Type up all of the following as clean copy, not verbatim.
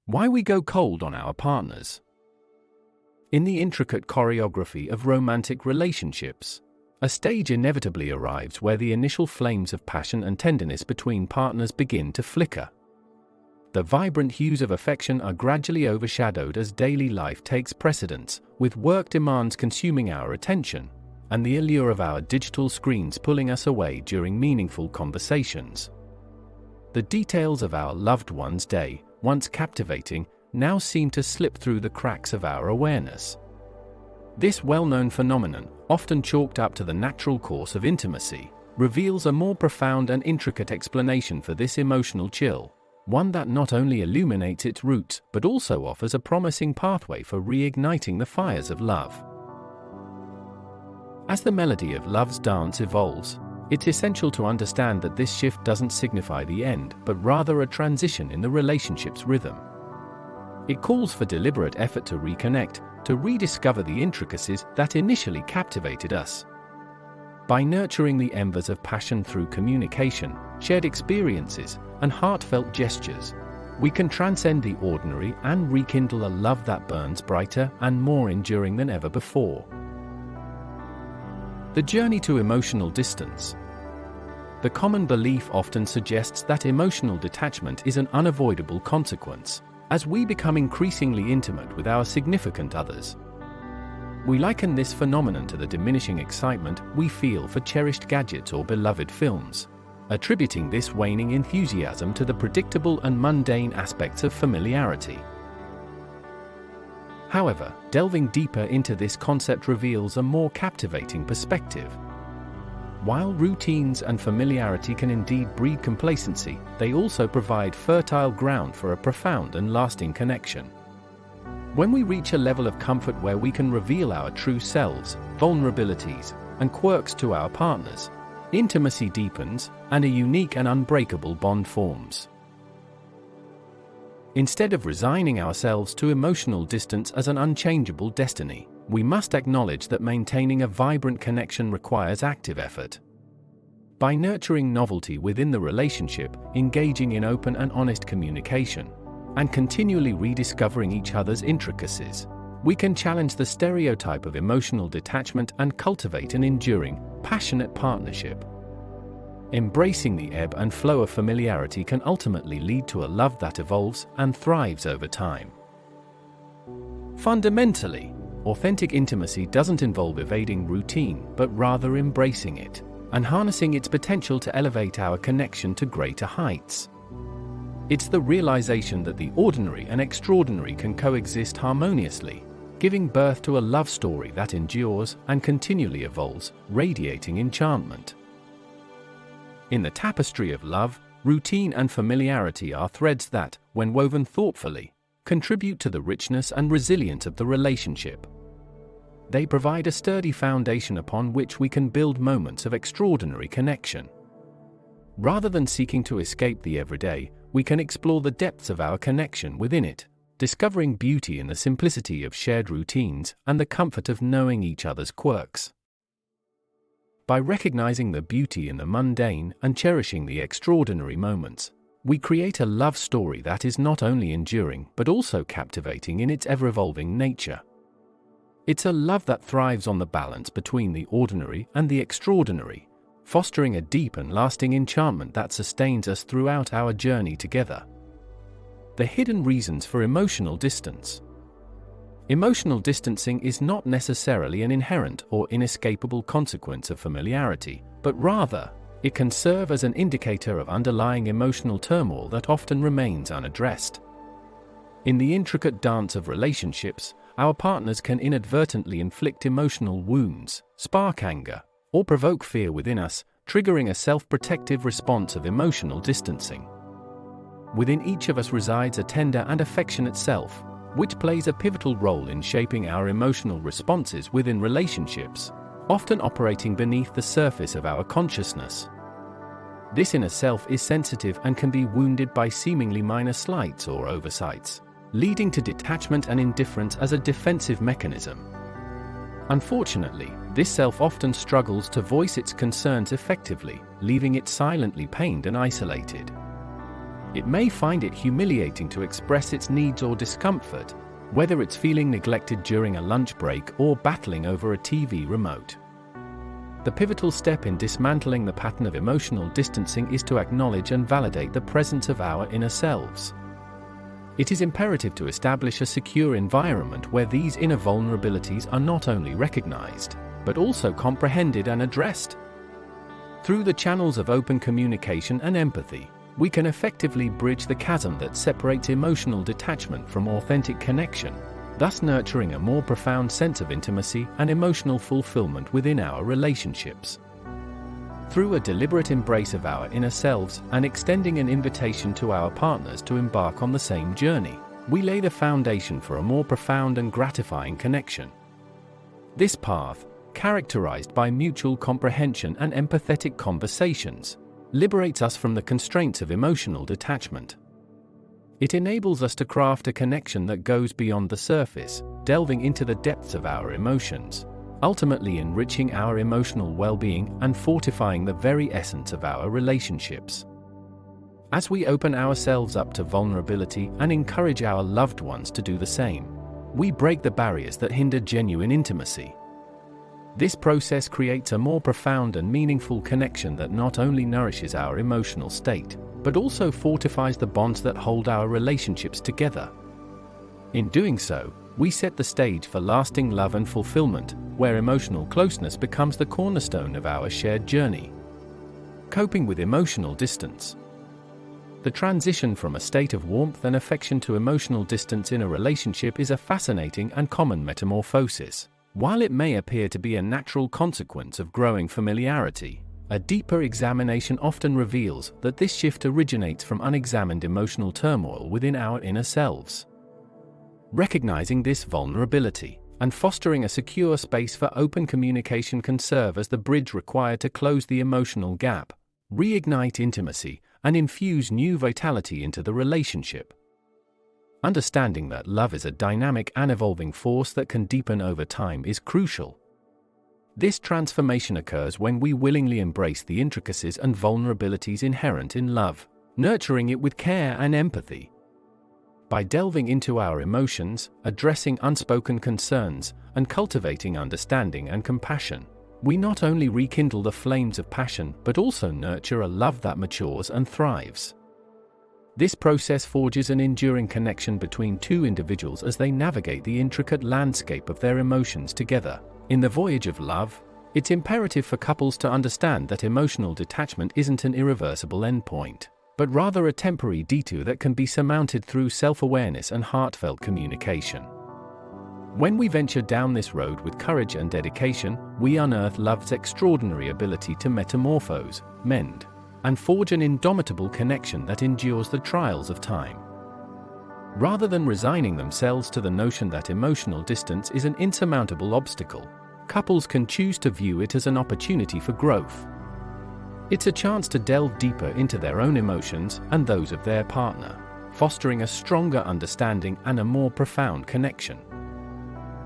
Why we go cold on our partners. In the intricate choreography of romantic relationships, a stage inevitably arrives where the initial flames of passion and tenderness between partners begin to flicker. The vibrant hues of affection are gradually overshadowed as daily life takes precedence, with work demands consuming our attention, and the allure of our digital screens pulling us away during meaningful conversations. The details of our loved one's day, once captivating, now seem to slip through the cracks of our awareness. This well-known phenomenon, often chalked up to the natural course of intimacy, reveals a more profound and intricate explanation for this emotional chill, one that not only illuminates its roots but also offers a promising pathway for reigniting the fires of love. As the melody of love's dance evolves, it's essential to understand that this shift doesn't signify the end, but rather a transition in the relationship's rhythm. It calls for deliberate effort to reconnect, to rediscover the intricacies that initially captivated us. By nurturing the embers of passion through communication, shared experiences, and heartfelt gestures, we can transcend the ordinary and rekindle a love that burns brighter and more enduring than ever before. The journey to emotional distance. The common belief often suggests that emotional detachment is an unavoidable consequence, as we become increasingly intimate with our significant others. We liken this phenomenon to the diminishing excitement we feel for cherished gadgets or beloved films, attributing this waning enthusiasm to the predictable and mundane aspects of familiarity. However, delving deeper into this concept reveals a more captivating perspective. While routines and familiarity can indeed breed complacency, they also provide fertile ground for a profound and lasting connection. When we reach a level of comfort where we can reveal our true selves, vulnerabilities, and quirks to our partners, intimacy deepens, and a unique and unbreakable bond forms. Instead of resigning ourselves to emotional distance as an unchangeable destiny, we must acknowledge that maintaining a vibrant connection requires active effort. By nurturing novelty within the relationship, engaging in open and honest communication, and continually rediscovering each other's intricacies, we can challenge the stereotype of emotional detachment and cultivate an enduring, passionate partnership. Embracing the ebb and flow of familiarity can ultimately lead to a love that evolves and thrives over time. Fundamentally, authentic intimacy doesn't involve evading routine, but rather embracing it, and harnessing its potential to elevate our connection to greater heights. It's the realization that the ordinary and extraordinary can coexist harmoniously, giving birth to a love story that endures and continually evolves, radiating enchantment. In the tapestry of love, routine and familiarity are threads that, when woven thoughtfully, contribute to the richness and resilience of the relationship. They provide a sturdy foundation upon which we can build moments of extraordinary connection. Rather than seeking to escape the everyday, we can explore the depths of our connection within it, discovering beauty in the simplicity of shared routines and the comfort of knowing each other's quirks. By recognizing the beauty in the mundane and cherishing the extraordinary moments, we create a love story that is not only enduring but also captivating in its ever-evolving nature. It's a love that thrives on the balance between the ordinary and the extraordinary, fostering a deep and lasting enchantment that sustains us throughout our journey together. The hidden reasons for emotional distance. Emotional distancing is not necessarily an inherent or inescapable consequence of familiarity, but rather, it can serve as an indicator of underlying emotional turmoil that often remains unaddressed. In the intricate dance of relationships, our partners can inadvertently inflict emotional wounds, spark anger, or provoke fear within us, triggering a self-protective response of emotional distancing. Within each of us resides a tender and affectionate self, which plays a pivotal role in shaping our emotional responses within relationships, often operating beneath the surface of our consciousness. This inner self is sensitive and can be wounded by seemingly minor slights or oversights, leading to detachment and indifference as a defensive mechanism. Unfortunately, this self often struggles to voice its concerns effectively, leaving it silently pained and isolated. It may find it humiliating to express its needs or discomfort, whether it's feeling neglected during a lunch break or battling over a TV remote. The pivotal step in dismantling the pattern of emotional distancing is to acknowledge and validate the presence of our inner selves. It is imperative to establish a secure environment where these inner vulnerabilities are not only recognized, but also comprehended and addressed. Through the channels of open communication and empathy, we can effectively bridge the chasm that separates emotional detachment from authentic connection, thus nurturing a more profound sense of intimacy and emotional fulfillment within our relationships. Through a deliberate embrace of our inner selves and extending an invitation to our partners to embark on the same journey, we lay the foundation for a more profound and gratifying connection. This path, characterized by mutual comprehension and empathetic conversations, liberates us from the constraints of emotional detachment. It enables us to craft a connection that goes beyond the surface, delving into the depths of our emotions, ultimately enriching our emotional well-being and fortifying the very essence of our relationships. As we open ourselves up to vulnerability and encourage our loved ones to do the same, we break the barriers that hinder genuine intimacy. This process creates a more profound and meaningful connection that not only nourishes our emotional state, but also fortifies the bonds that hold our relationships together. In doing so, we set the stage for lasting love and fulfillment, where emotional closeness becomes the cornerstone of our shared journey. Coping with emotional distance. The transition from a state of warmth and affection to emotional distance in a relationship is a fascinating and common metamorphosis. While it may appear to be a natural consequence of growing familiarity, a deeper examination often reveals that this shift originates from unexamined emotional turmoil within our inner selves. Recognizing this vulnerability and fostering a secure space for open communication can serve as the bridge required to close the emotional gap, reignite intimacy, and infuse new vitality into the relationship. Understanding that love is a dynamic and evolving force that can deepen over time is crucial. This transformation occurs when we willingly embrace the intricacies and vulnerabilities inherent in love, nurturing it with care and empathy. By delving into our emotions, addressing unspoken concerns, and cultivating understanding and compassion, we not only rekindle the flames of passion but also nurture a love that matures and thrives. This process forges an enduring connection between two individuals as they navigate the intricate landscape of their emotions together. In the voyage of love, it's imperative for couples to understand that emotional detachment isn't an irreversible endpoint, but rather a temporary detour that can be surmounted through self-awareness and heartfelt communication. When we venture down this road with courage and dedication, we unearth love's extraordinary ability to metamorphose, mend, and forge an indomitable connection that endures the trials of time. Rather than resigning themselves to the notion that emotional distance is an insurmountable obstacle, couples can choose to view it as an opportunity for growth. It's a chance to delve deeper into their own emotions and those of their partner, fostering a stronger understanding and a more profound connection.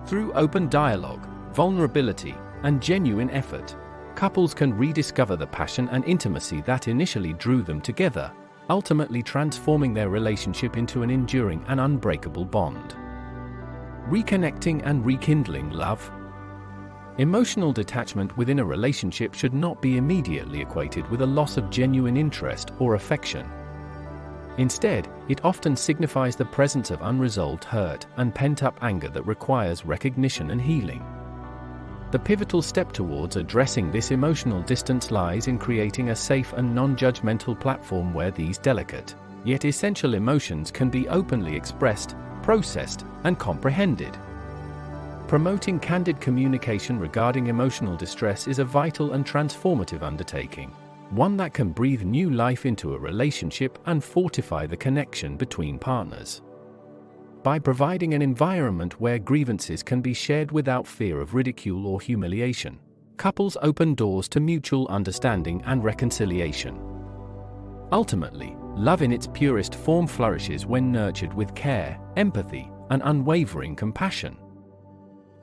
Through open dialogue, vulnerability, and genuine effort, couples can rediscover the passion and intimacy that initially drew them together, ultimately transforming their relationship into an enduring and unbreakable bond. Reconnecting and rekindling love. Emotional detachment within a relationship should not be immediately equated with a loss of genuine interest or affection. Instead, it often signifies the presence of unresolved hurt and pent-up anger that requires recognition and healing. The pivotal step towards addressing this emotional distance lies in creating a safe and non-judgmental platform where these delicate, yet essential emotions can be openly expressed, processed, and comprehended. Promoting candid communication regarding emotional distress is a vital and transformative undertaking, one that can breathe new life into a relationship and fortify the connection between partners. By providing an environment where grievances can be shared without fear of ridicule or humiliation, couples open doors to mutual understanding and reconciliation. Ultimately, love in its purest form flourishes when nurtured with care, empathy, and unwavering compassion.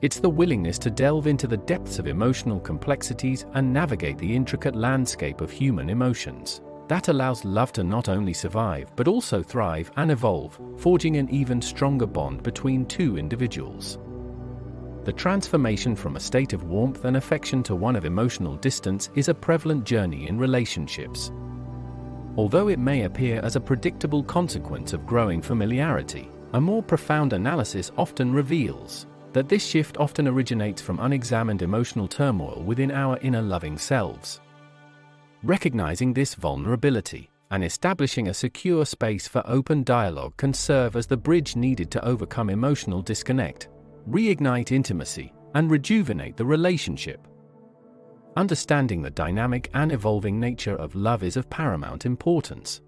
It's the willingness to delve into the depths of emotional complexities and navigate the intricate landscape of human emotions That allows love to not only survive but also thrive and evolve, forging an even stronger bond between two individuals. The transformation from a state of warmth and affection to one of emotional distance is a prevalent journey in relationships. Although it may appear as a predictable consequence of growing familiarity, a more profound analysis often reveals that this shift often originates from unexamined emotional turmoil within our inner loving selves. Recognizing this vulnerability and establishing a secure space for open dialogue can serve as the bridge needed to overcome emotional disconnect, reignite intimacy, and rejuvenate the relationship. Understanding the dynamic and evolving nature of love is of paramount importance.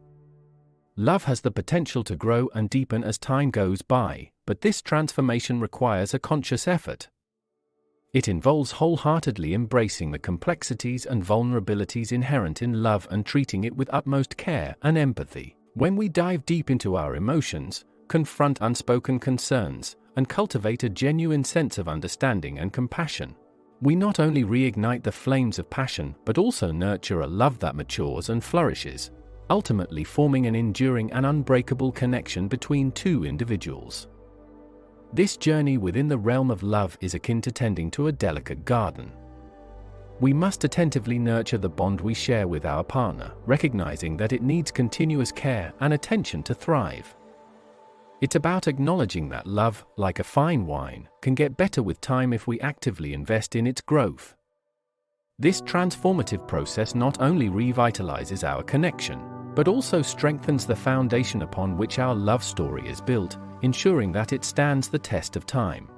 Love has the potential to grow and deepen as time goes by, but this transformation requires a conscious effort. It involves wholeheartedly embracing the complexities and vulnerabilities inherent in love and treating it with utmost care and empathy. When we dive deep into our emotions, confront unspoken concerns, and cultivate a genuine sense of understanding and compassion, we not only reignite the flames of passion but also nurture a love that matures and flourishes, ultimately forming an enduring and unbreakable connection between two individuals. This journey within the realm of love is akin to tending to a delicate garden. We must attentively nurture the bond we share with our partner, recognizing that it needs continuous care and attention to thrive. It's about acknowledging that love, like a fine wine, can get better with time if we actively invest in its growth. This transformative process not only revitalizes our connection, but also strengthens the foundation upon which our love story is built, ensuring that it stands the test of time.